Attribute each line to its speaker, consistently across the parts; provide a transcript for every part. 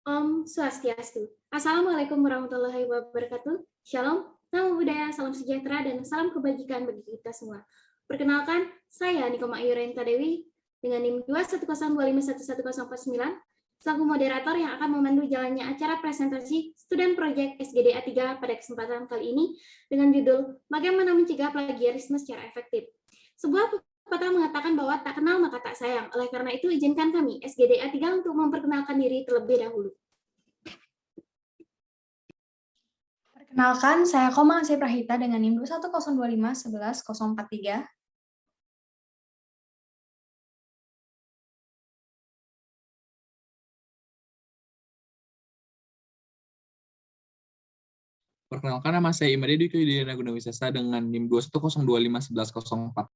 Speaker 1: Om Swastiastu. Assalamualaikum warahmatullahi wabarakatuh. Shalom, namo budaya, salam sejahtera, dan salam kebajikan bagi kita semua. Perkenalkan, saya Nikoma Ayurenta Dewi dengan NIM 21025111049 selaku moderator yang akan memandu jalannya acara presentasi Student Project SGDA 3 pada kesempatan kali ini dengan judul Bagaimana Mencegah Plagiarisme Secara Efektif. Sebuah pepatah mengatakan bahwa tak kenal maka tak sayang. Oleh karena itu, izinkan kami SGDA 3 untuk memperkenalkan diri terlebih dahulu.
Speaker 2: Perkenalkan, saya Komang Asih Prahita dengan NIM 21025111043.
Speaker 3: Perkenalkan, nama saya Imade Dwi Yudhiyana Gunawisesa dengan NIM 210251104.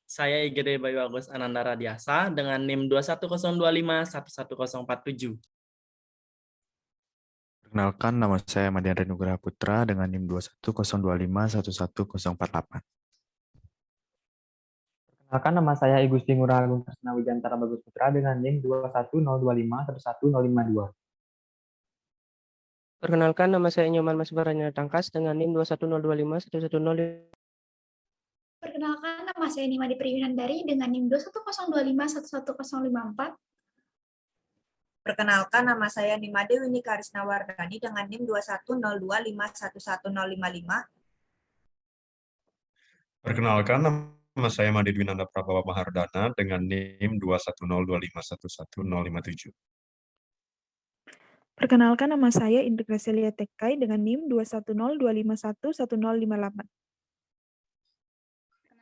Speaker 4: Saya IGD Bayu Agus Ananda Radiasa dengan NIM 21025111047.
Speaker 5: Perkenalkan, nama saya Madiandra Nugraha Putra dengan NIM 21025111048.
Speaker 6: Perkenalkan, nama saya I Gusti Ngurah Agung Kresna Wijantara Bagus Putra dengan NIM 21025111052.
Speaker 7: Perkenalkan, nama saya Nyoman Mas Baranya Tangkas dengan NIM 210251105.
Speaker 8: Perkenalkan, nama saya Nimadi Priwinandari dengan NIM 210511054.
Speaker 9: Perkenalkan, nama saya Nimade Winnie Karisna Wardani dengan NIM 21025111055.
Speaker 10: Perkenalkan, nama saya Madi Dwinanda Prabawa Mahardana dengan NIM 21025111057.
Speaker 11: Perkenalkan, nama saya Indra Gracelia Tekai dengan NIM 21025111058.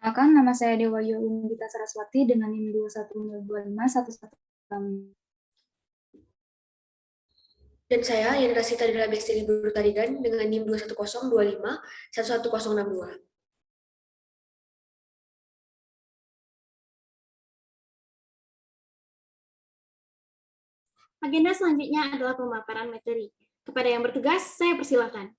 Speaker 12: Perkenalkan, nama saya Dewa Yulungita Saraswati dengan NIM 210251110.
Speaker 13: Dan saya Yendra Sita Dila Bestri Tarigan dengan NIM 21025111062.
Speaker 1: Agenda selanjutnya adalah pemaparan materi. Kepada yang bertugas, saya persilakan.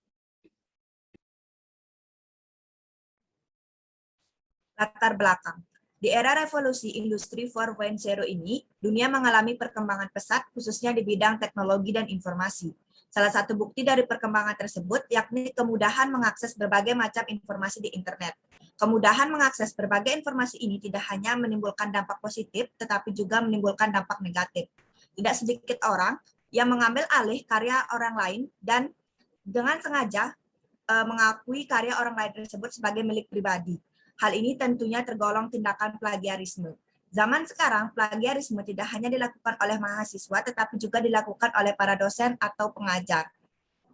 Speaker 9: Latar belakang. Di era revolusi industri 4.0 ini, dunia mengalami perkembangan pesat khususnya di bidang teknologi dan informasi. Salah satu bukti dari perkembangan tersebut yakni kemudahan mengakses berbagai macam informasi di internet. Kemudahan mengakses berbagai informasi ini tidak hanya menimbulkan dampak positif, tetapi juga menimbulkan dampak negatif. Tidak sedikit orang yang mengambil alih karya orang lain dan dengan sengaja mengakui karya orang lain tersebut sebagai milik pribadi. Hal ini tentunya tergolong tindakan plagiarisme. Zaman sekarang, plagiarisme tidak hanya dilakukan oleh mahasiswa, tetapi juga dilakukan oleh para dosen atau pengajar.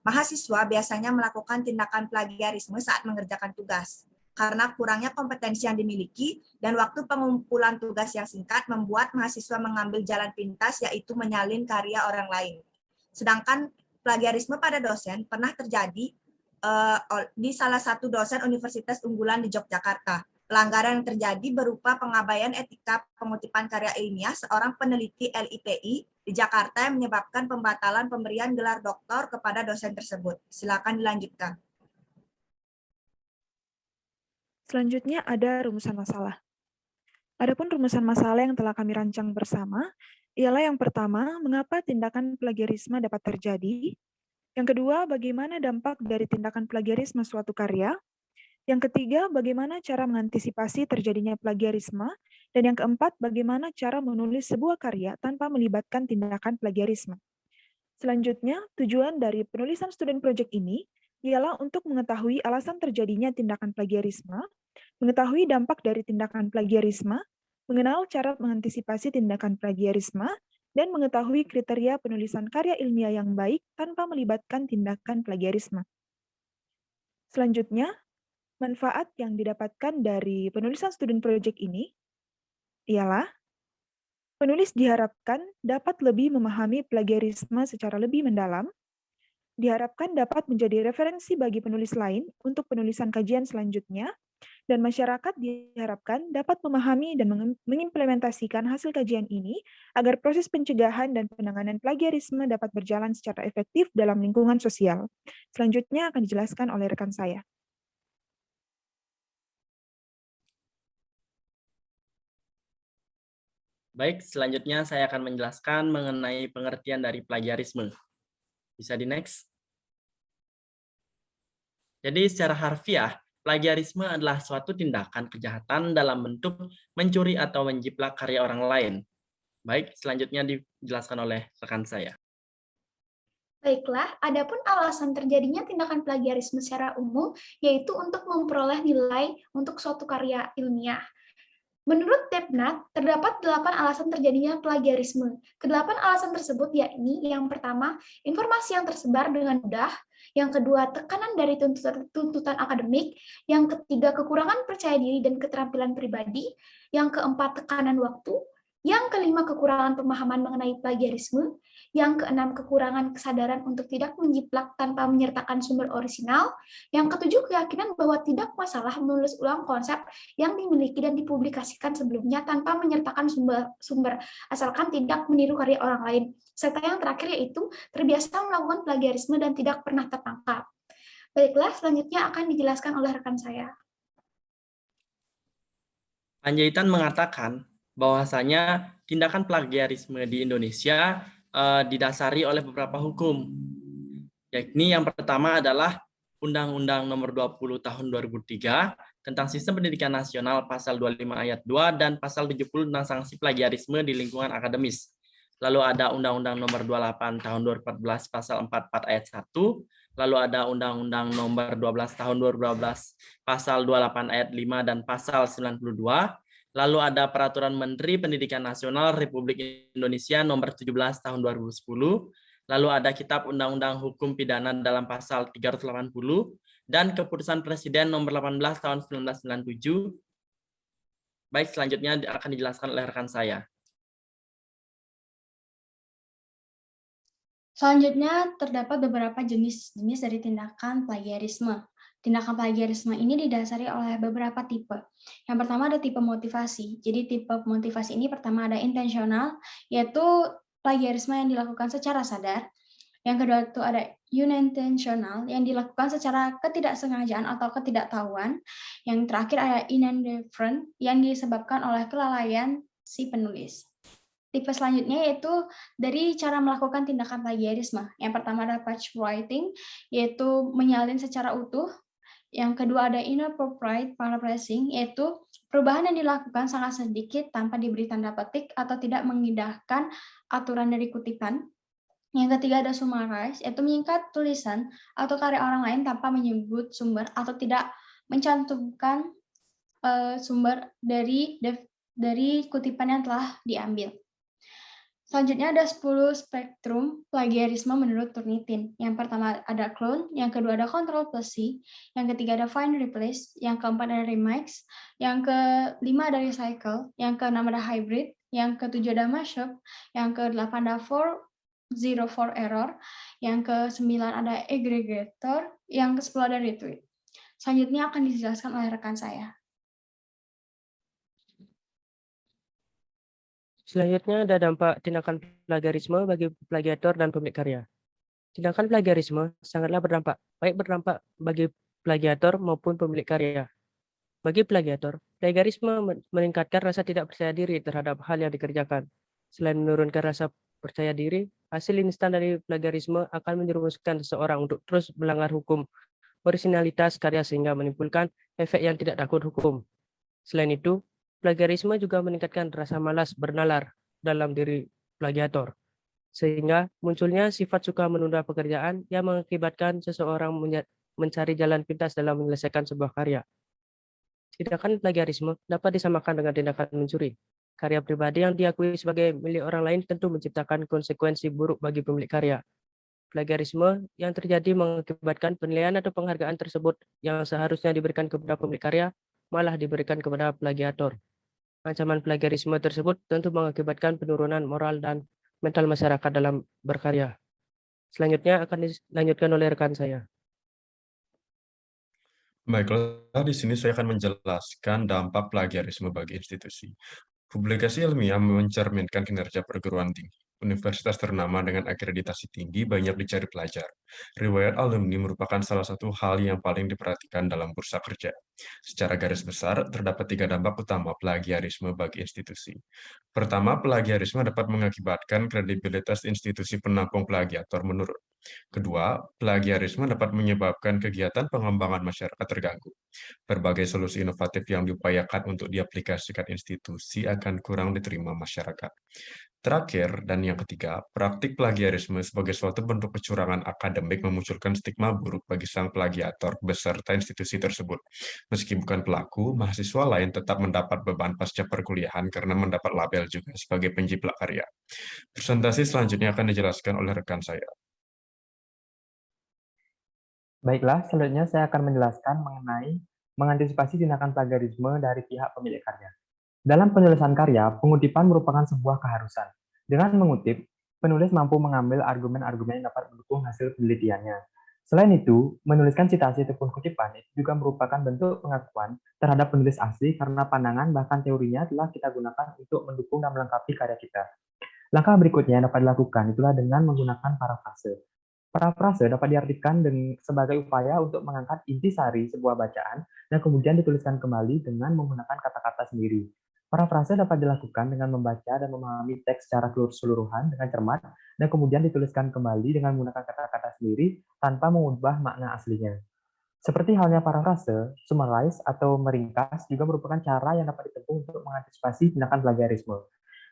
Speaker 9: Mahasiswa biasanya melakukan tindakan plagiarisme saat mengerjakan tugas. Karena kurangnya kompetensi yang dimiliki dan waktu pengumpulan tugas yang singkat membuat mahasiswa mengambil jalan pintas, yaitu menyalin karya orang lain. Sedangkan plagiarisme pada dosen pernah terjadi di salah satu dosen universitas unggulan di Yogyakarta. Pelanggaran yang terjadi berupa pengabaian etika pengutipan karya ilmiah seorang peneliti LIPI di Jakarta yang menyebabkan pembatalan pemberian gelar doktor kepada dosen tersebut. Silakan dilanjutkan.
Speaker 11: Selanjutnya ada rumusan masalah. Adapun rumusan masalah yang telah kami rancang bersama ialah yang pertama, mengapa tindakan plagiarisme dapat terjadi? Yang kedua, bagaimana dampak dari tindakan plagiarisme suatu karya? Yang ketiga, bagaimana cara mengantisipasi terjadinya plagiarisme? Dan yang keempat, bagaimana cara menulis sebuah karya tanpa melibatkan tindakan plagiarisme? Selanjutnya, tujuan dari penulisan student project ini ialah untuk mengetahui alasan terjadinya tindakan plagiarisme, mengetahui dampak dari tindakan plagiarisme, mengenal cara mengantisipasi tindakan plagiarisme, dan mengetahui kriteria penulisan karya ilmiah yang baik tanpa melibatkan tindakan plagiarisme. Selanjutnya, manfaat yang didapatkan dari penulisan student project ini ialah penulis diharapkan dapat lebih memahami plagiarisme secara lebih mendalam, diharapkan dapat menjadi referensi bagi penulis lain untuk penulisan kajian selanjutnya, dan masyarakat diharapkan dapat memahami dan mengimplementasikan hasil kajian ini agar proses pencegahan dan penanganan plagiarisme dapat berjalan secara efektif dalam lingkungan sosial. Selanjutnya akan dijelaskan oleh rekan saya.
Speaker 4: Baik, selanjutnya saya akan menjelaskan mengenai pengertian dari plagiarisme. Bisa di next. Jadi secara harfiah, plagiarisme adalah suatu tindakan kejahatan dalam bentuk mencuri atau menjiplak karya orang lain. Baik, selanjutnya dijelaskan oleh rekan saya.
Speaker 8: Baiklah, adapun alasan terjadinya tindakan plagiarisme secara umum yaitu untuk memperoleh nilai untuk suatu karya ilmiah. Menurut Debnat, terdapat 8 alasan terjadinya plagiarisme. Kedelapan alasan tersebut yakni yang pertama, informasi yang tersebar dengan mudah, yang kedua, tekanan dari tuntutan akademik, yang ketiga, kekurangan percaya diri dan keterampilan pribadi, yang keempat, tekanan waktu, yang kelima, kekurangan pemahaman mengenai plagiarisme, yang keenam, kekurangan kesadaran untuk tidak menjiplak tanpa menyertakan sumber orisinal, yang ketujuh, keyakinan bahwa tidak masalah menulis ulang konsep yang dimiliki dan dipublikasikan sebelumnya tanpa menyertakan sumber asalkan tidak meniru karya orang lain, serta yang terakhir yaitu terbiasa melakukan plagiarisme dan tidak pernah tertangkap. Baiklah, selanjutnya akan dijelaskan oleh rekan saya.
Speaker 4: Panjaitan mengatakan bahwasanya tindakan plagiarisme di Indonesia didasari oleh beberapa hukum. Yakni yang pertama adalah Undang-Undang Nomor 20 Tahun 2003 tentang Sistem Pendidikan Nasional Pasal 25 Ayat 2 dan Pasal 70 tentang sanksi plagiarisme di lingkungan akademis. Lalu ada Undang-Undang Nomor 28 Tahun 2014 Pasal 44 Ayat 1, lalu ada Undang-Undang Nomor 12 Tahun 2012 Pasal 28 Ayat 5 dan Pasal 92, lalu ada Peraturan Menteri Pendidikan Nasional Republik Indonesia Nomor 17 Tahun 2010, lalu ada Kitab Undang-Undang Hukum Pidana dalam Pasal 380, dan Keputusan Presiden Nomor 18 Tahun 1997. Baik, selanjutnya akan dijelaskan oleh rekan saya.
Speaker 2: Selanjutnya, terdapat beberapa jenis-jenis dari tindakan plagiarisme. Tindakan plagiarisme ini didasari oleh beberapa tipe. Yang pertama ada tipe motivasi. Jadi tipe motivasi ini pertama ada intensional, yaitu plagiarisme yang dilakukan secara sadar. Yang kedua itu ada unintentional, yang dilakukan secara ketidaksengajaan atau ketidaktahuan. Yang terakhir ada inadvertent, yang disebabkan oleh kelalaian si penulis. Tipe selanjutnya yaitu dari cara melakukan tindakan plagiarisme. Yang pertama ada patch writing, yaitu menyalin secara utuh. Yang kedua ada inappropriate paraphrasing, yaitu perubahan yang dilakukan sangat sedikit tanpa diberi tanda petik atau tidak mengindahkan aturan dari kutipan. Yang ketiga ada summarize, yaitu menyingkat tulisan atau karya orang lain tanpa menyebut sumber atau tidak mencantumkan sumber dari kutipan yang telah diambil. Selanjutnya ada 10 spektrum plagiarisme menurut Turnitin. Yang pertama ada clone, yang kedua ada control plus C, yang ketiga ada find replace, yang keempat ada remix, yang kelima ada recycle, yang keenam ada hybrid, yang ketujuh ada mashup, yang kedelapan ada for error, yang ke-9 ada aggregator, yang ke-10 ada retweet. Selanjutnya akan dijelaskan oleh rekan saya.
Speaker 7: Selanjutnya ada dampak tindakan plagiarisme bagi plagiator dan pemilik karya. Tindakan plagiarisme sangatlah berdampak, baik berdampak bagi plagiator maupun pemilik karya. Bagi plagiator, plagiarisme meningkatkan rasa tidak percaya diri terhadap hal yang dikerjakan. Selain menurunkan rasa percaya diri, hasil instan dari plagiarisme akan menjerumuskan seseorang untuk terus melanggar hukum orisinalitas karya sehingga menimbulkan efek yang tidak takut hukum. Selain itu, plagiarisme juga meningkatkan rasa malas bernalar dalam diri plagiator, sehingga munculnya sifat suka menunda pekerjaan yang mengakibatkan seseorang mencari jalan pintas dalam menyelesaikan sebuah karya. Tindakan plagiarisme dapat disamakan dengan tindakan mencuri. Karya pribadi yang diakui sebagai milik orang lain tentu menciptakan konsekuensi buruk bagi pemilik karya. Plagiarisme yang terjadi mengakibatkan penilaian atau penghargaan tersebut yang seharusnya diberikan kepada pemilik karya malah diberikan kepada plagiator. Ancaman plagiarisme tersebut tentu mengakibatkan penurunan moral dan mental masyarakat dalam berkarya. Selanjutnya akan dilanjutkan oleh rekan saya.
Speaker 10: Baiklah, di sini saya akan menjelaskan dampak plagiarisme bagi institusi. Publikasi ilmiah mencerminkan kinerja perguruan tinggi. Universitas ternama dengan akreditasi tinggi banyak dicari pelajar. Riwayat alumni merupakan salah satu hal yang paling diperhatikan dalam bursa kerja. Secara garis besar, terdapat 3 dampak utama plagiarisme bagi institusi. Pertama, plagiarisme dapat mengakibatkan kredibilitas institusi penampung plagiator menurun. Kedua, plagiarisme dapat menyebabkan kegiatan pengembangan masyarakat terganggu. Berbagai solusi inovatif yang diupayakan untuk diaplikasikan institusi akan kurang diterima masyarakat. Terakhir, dan yang ketiga, praktik plagiarisme sebagai suatu bentuk kecurangan akademik memunculkan stigma buruk bagi sang plagiator beserta institusi tersebut. Meski bukan pelaku, mahasiswa lain tetap mendapat beban pasca perkuliahan karena mendapat label juga sebagai penjiplak karya. Presentasi selanjutnya akan dijelaskan oleh rekan saya.
Speaker 6: Baiklah, selanjutnya saya akan menjelaskan mengenai mengantisipasi tindakan plagiarisme dari pihak pemilik karya. Dalam penulisan karya, pengutipan merupakan sebuah keharusan. Dengan mengutip, penulis mampu mengambil argumen-argumen yang dapat mendukung hasil penelitiannya. Selain itu, menuliskan citasi ataupun kutipan itu juga merupakan bentuk pengakuan terhadap penulis asli karena pandangan bahkan teorinya telah kita gunakan untuk mendukung dan melengkapi karya kita. Langkah berikutnya yang dapat dilakukan itulah dengan menggunakan parafrase. Parafrase dapat diartikan sebagai upaya untuk mengangkat intisari sebuah bacaan dan kemudian dituliskan kembali dengan menggunakan kata-kata sendiri. Parafrase dapat dilakukan dengan membaca dan memahami teks secara keseluruhan dengan cermat dan kemudian dituliskan kembali dengan menggunakan kata-kata sendiri tanpa mengubah makna aslinya. Seperti halnya parafrase, summarize atau meringkas juga merupakan cara yang dapat ditempuh untuk mengantisipasi tindakan plagiarisme.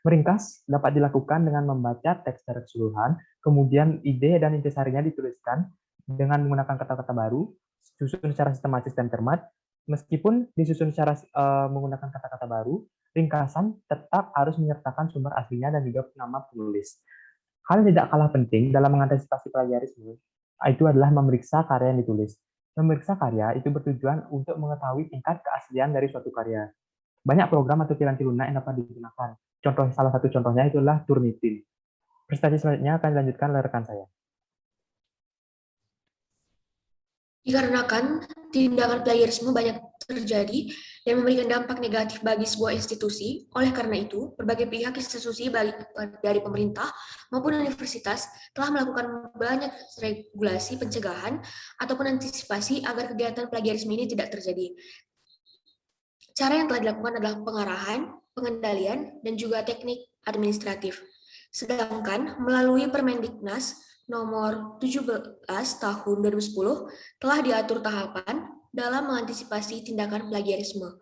Speaker 6: Meringkas dapat dilakukan dengan membaca teks secara keseluruhan, kemudian ide dan intisarinya dituliskan dengan menggunakan kata-kata baru, disusun secara sistematis dan cermat. Meskipun disusun secara menggunakan kata-kata baru, ringkasan tetap harus menyertakan sumber aslinya dan juga nama penulis. Hal yang tidak kalah penting dalam mengantisipasi plagiarisme itu adalah memeriksa karya yang ditulis. Memeriksa karya itu bertujuan untuk mengetahui tingkat keaslian dari suatu karya. Banyak program atau piranti lunak yang dapat digunakan. Salah satu contohnya itulah Turnitin. Presentasi selanjutnya akan dilanjutkan oleh rekan saya.
Speaker 13: Dikarenakan tindakan plagiarisme banyak terjadi dan memberikan dampak negatif bagi sebuah institusi, oleh karena itu, berbagai pihak institusi dari pemerintah maupun universitas telah melakukan banyak regulasi pencegahan ataupun antisipasi agar kegiatan plagiarisme ini tidak terjadi. Cara yang telah dilakukan adalah pengarahan, pengendalian, dan juga teknik administratif. Sedangkan melalui Permendiknas nomor 17 tahun 2010 telah diatur tahapan dalam mengantisipasi tindakan plagiarisme.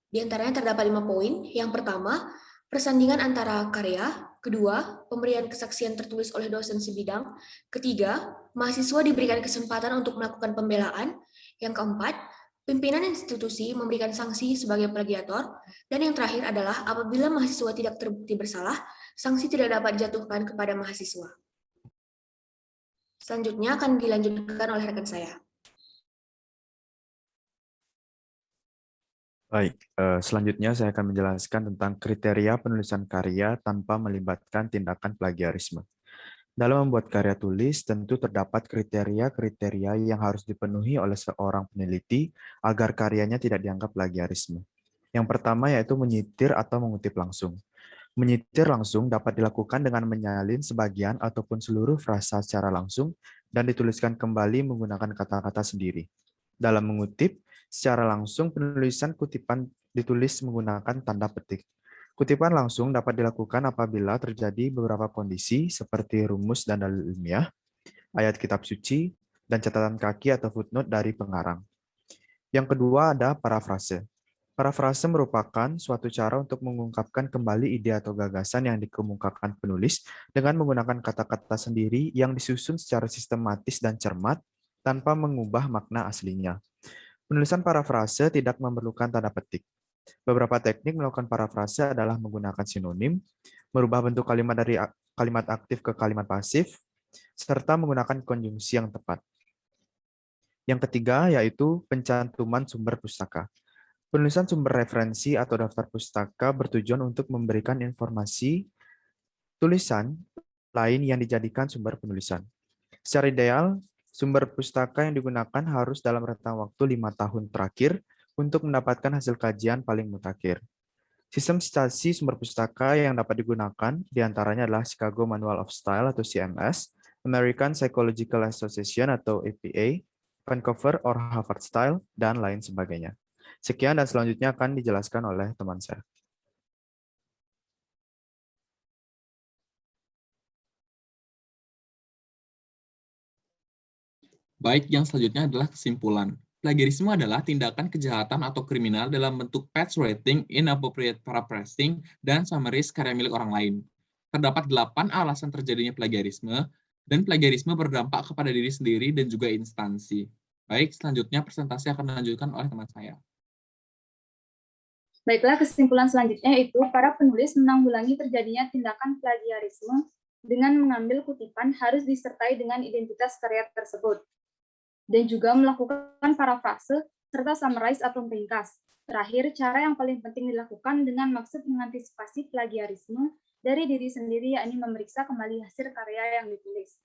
Speaker 13: Di antaranya terdapat 5 poin. Yang pertama, persandingan antara karya. Kedua, pemberian kesaksian tertulis oleh dosen sebidang. Ketiga, mahasiswa diberikan kesempatan untuk melakukan pembelaan. Yang keempat, pimpinan institusi memberikan sanksi sebagai plagiator. Dan yang terakhir adalah apabila mahasiswa tidak terbukti bersalah, sanksi tidak dapat dijatuhkan kepada mahasiswa. Selanjutnya akan dilanjutkan oleh rekan saya.
Speaker 5: Baik, selanjutnya saya akan menjelaskan tentang kriteria penulisan karya tanpa melibatkan tindakan plagiarisme. Dalam membuat karya tulis, tentu terdapat kriteria-kriteria yang harus dipenuhi oleh seorang peneliti agar karyanya tidak dianggap plagiarisme. Yang pertama yaitu menyitir atau mengutip langsung. Menyitir langsung dapat dilakukan dengan menyalin sebagian ataupun seluruh frasa secara langsung dan dituliskan kembali menggunakan kata-kata sendiri. Dalam mengutip, secara langsung penulisan kutipan ditulis menggunakan tanda petik. Kutipan langsung dapat dilakukan apabila terjadi beberapa kondisi seperti rumus dan dalil ilmiah, ayat kitab suci, dan catatan kaki atau footnote dari pengarang. Yang kedua ada parafrase. Parafrase merupakan suatu cara untuk mengungkapkan kembali ide atau gagasan yang dikemukakan penulis dengan menggunakan kata-kata sendiri yang disusun secara sistematis dan cermat tanpa mengubah makna aslinya. Penulisan parafrase tidak memerlukan tanda petik. Beberapa teknik melakukan parafrase adalah menggunakan sinonim, merubah bentuk kalimat dari kalimat aktif ke kalimat pasif, serta menggunakan konjungsi yang tepat. Yang ketiga yaitu pencantuman sumber pustaka. Penulisan sumber referensi atau daftar pustaka bertujuan untuk memberikan informasi tulisan lain yang dijadikan sumber penulisan. Secara ideal, sumber pustaka yang digunakan harus dalam rentang waktu 5 tahun terakhir untuk mendapatkan hasil kajian paling mutakhir. Sistem citasi sumber pustaka yang dapat digunakan diantaranya adalah Chicago Manual of Style atau CMS, American Psychological Association atau APA, Vancouver or Harvard Style, dan lain sebagainya. Sekian dan selanjutnya akan dijelaskan oleh teman saya.
Speaker 3: Baik, yang selanjutnya adalah kesimpulan. Plagiarisme adalah tindakan kejahatan atau kriminal dalam bentuk patch writing, inappropriate paraphrasing, dan summaries karya milik orang lain. Terdapat 8 alasan terjadinya plagiarisme, dan plagiarisme berdampak kepada diri sendiri dan juga instansi. Baik, selanjutnya presentasi akan dilanjutkan oleh teman saya.
Speaker 12: Baiklah, kesimpulan selanjutnya yaitu para penulis menanggulangi terjadinya tindakan plagiarisme dengan mengambil kutipan harus disertai dengan identitas karya tersebut, dan juga melakukan parafrase serta summarize atau ringkas. Terakhir, cara yang paling penting dilakukan dengan maksud mengantisipasi plagiarisme dari diri sendiri, yakni memeriksa kembali hasil karya yang ditulis.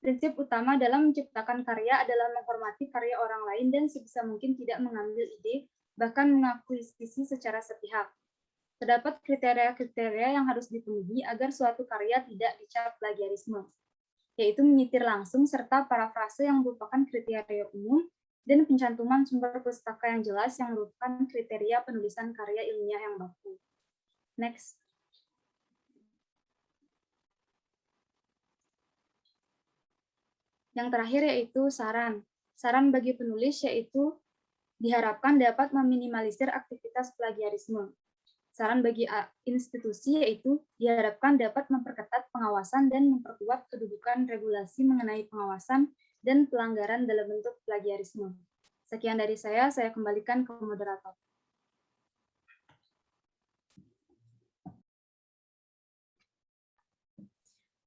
Speaker 12: Prinsip utama dalam menciptakan karya adalah menghormati karya orang lain dan sebisa mungkin tidak mengambil ide, bahkan mengakuisisi secara sepihak. Terdapat kriteria-kriteria yang harus dipenuhi agar suatu karya tidak dicap plagiarisme, yaitu menyitir langsung serta parafrase yang merupakan kriteria umum dan pencantuman sumber pustaka yang jelas yang merupakan kriteria penulisan karya ilmiah yang baku. Next. Yang terakhir yaitu saran. Saran bagi penulis yaitu diharapkan dapat meminimalisir aktivitas plagiarisme. Saran bagi institusi yaitu diharapkan dapat memperketat pengawasan dan memperkuat kedudukan regulasi mengenai pengawasan dan pelanggaran dalam bentuk plagiarisme. Sekian dari saya kembalikan ke moderator.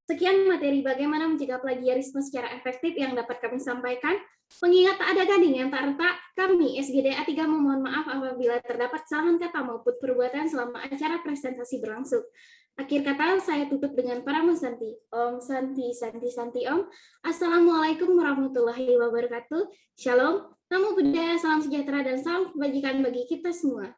Speaker 1: Sekian materi bagaimana mencegah plagiarisme secara efektif yang dapat kami sampaikan. Mengingat tak ada gading yang tak retak, kami SGD A3 memohon maaf apabila terdapat kesalahan kata maupun perbuatan selama acara presentasi berlangsung. Akhir kata saya tutup dengan para Santi. Om Santi, Santi, Santi Om. Assalamualaikum warahmatullahi wabarakatuh. Shalom, namo buddhaya, salam sejahtera dan salam kebajikan bagi kita semua.